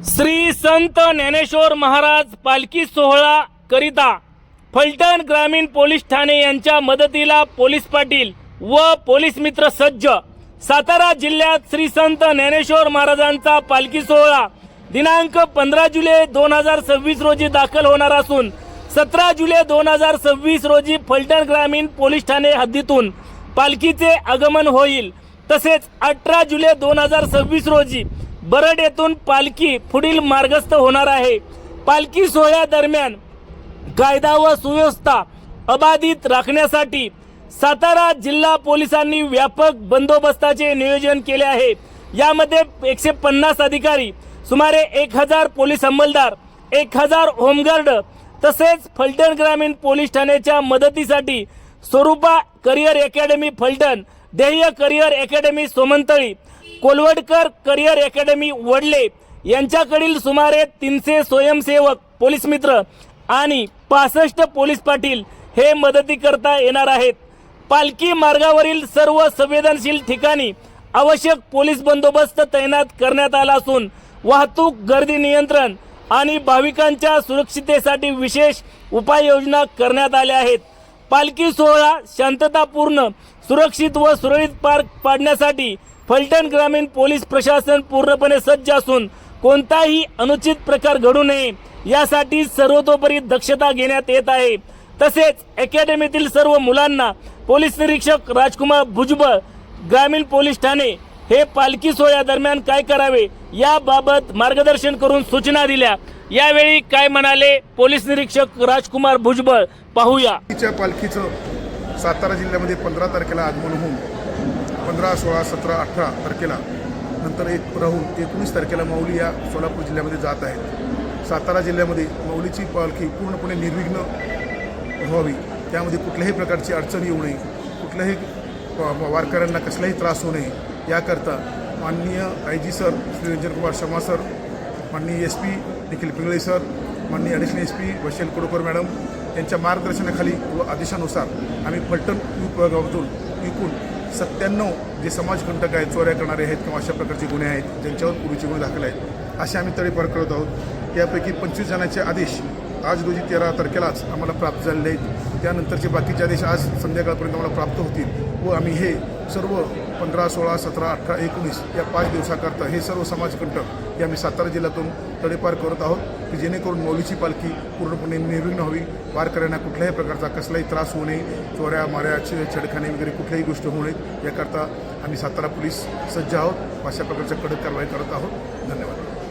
श्री संत ज्ञानेश्वर महाराज पालखी सोहळा करिता फलटण ग्रामीण पोलीस ठाणे यांच्या मदतीला पोलीस पाटील व पोलीस मित्र सज्ज। सातारा जिल्ह्यात श्री संत ज्ञानेश्वर महाराजांचा पालखी सोहळा दिनांक 15 जुलै 2026 रोजी दाखल होणार असून 17 जुलै 2026 रोजी फलटण ग्रामीण पोलीस ठाणे हद्दीतून पालखीचे आगमन होईल। तसेच 18 जुलै 2026 रोजी बरड येथून पालखी पुढील मार्गस्थ होणार आहे। पालखी सोहळ्यादरम्यान कायदा व सुव्यवस्था अबाधित राखण्यासाठी सातारा जिल्हा पोलिसांनी व्यापक बंदोबस्ताचे नियोजन केले आहे। यामध्ये 150 अधिकारी, सुमारे 1000 पोलीस अंमलदार, 1000 होमगार्ड तसेच फलटण ग्रामीण पोलीस ठाण्याच्या मदतीसाठी स्वरूपा करिअर अकॅडमी फलटण, ध्येय करिअर अकॅडमी सोमंतळी, कोलवडकर करिअर अकॅडमी वडले यांच्याकडील सुमारे 300 स्वयंसेवक, पोलीस मित्र आणि 65 पोलीस पाटील हे मदती करता येणार आहेत। पालखी मार्गावरील सर्व संवेदनशील ठिकाणी आवश्यक पोलीस बंदोबस्त तैनात करण्यात आला असून वाहतूक गर्दी नियंत्रण आणि भाविकांच्या सुरक्षिततेसाठी विशेष उपाययोजना करण्यात आल्या आहेत। पालखी सोहळा शांततापूर्ण, सुरक्षित व सुरळीत पार पाडण्यासाठी फलटण ग्रामीण पोलीस प्रशासन पूर्णपणे सज्ज असून कोणताही अनुचित प्रकार घडू नये यासाठी सर्वतोपरी दक्षता घेण्यात येत आहे। तसेच अकॅडमीतील सर्व मुलांना पोलीस निरीक्षक राजकुमार भुजबळ, ग्रामीण पोलीस ठाणे हे पालखी सोहळ्यादरम्यान काय करावे याबाबत मार्गदर्शन करून सूचना दिल्या। यावेळी काय म्हणाले पोलीस निरीक्षक राजकुमार भुजबळ पाहूया। पालखीचं सातारा जिल्ह्यामध्ये 15 तारखेला आगमन होऊन 15, 16, 17, 18 तारखेला नंतर राहून 19 तारखेला माऊली या सोलापूर जिल्ह्यामध्ये जात आहेत। सातारा जिल्ह्यामध्ये माऊलीची पालखी पूर्णपणे निर्विघ्न व्हावी, त्यामध्ये कुठल्याही प्रकारची अडचण येऊ नये, कुठल्याही वारकऱ्यांना कसलाही त्रास होऊ नये याकरता माननीय IG sir Shri Ranjan Kumar Sharma sir, माननीय SP निखिल पिंगळे सर, माननीय ॲडिशनल SP वैशाल कुडकर मॅडम यांच्या मार्गदर्शनाखाली व आदेशानुसार आम्ही फलटण गावातून एकूण 97 जे समाजकंटक आहेत, चोऱ्या करणारे आहेत किंवा अशा प्रकारचे गुन्हे आहेत ज्यांच्यावर पूर्वीचे गुन्हे दाखल आहेत असे आम्ही तडीपार करत आहोत। यापैकी 25 जणांचे आदेश आज रोजी 13 तारखेलाच आम्हाला प्राप्त झालेले आहेत। त्यानंतरचे बाकीचे आदेश आज संध्याकाळपर्यंत आम्हाला प्राप्त होतील व आम्ही हे सर्व 15, 16, 17, 18, 19 या 5 दिवसाकरता हे सर्व समाजकंटक हे आम्ही सातारा जिल्ह्यातून तडीपार करत आहोत की जेणेकरून माऊलीची पालखी पूर्णपणे निर्विघ्न व्हावी, वारकऱ्यांना कुठल्याही प्रकारचा कसलाही त्रास होऊ नये, चोऱ्या माऱ्या छेडखाने वगैरे कुठल्याही गोष्ट होऊ नयेत याकरता आम्ही सातारा पोलीस सज्ज आहोत। अशा प्रकारच्या कडक कारवाई करत आहोत। धन्यवाद।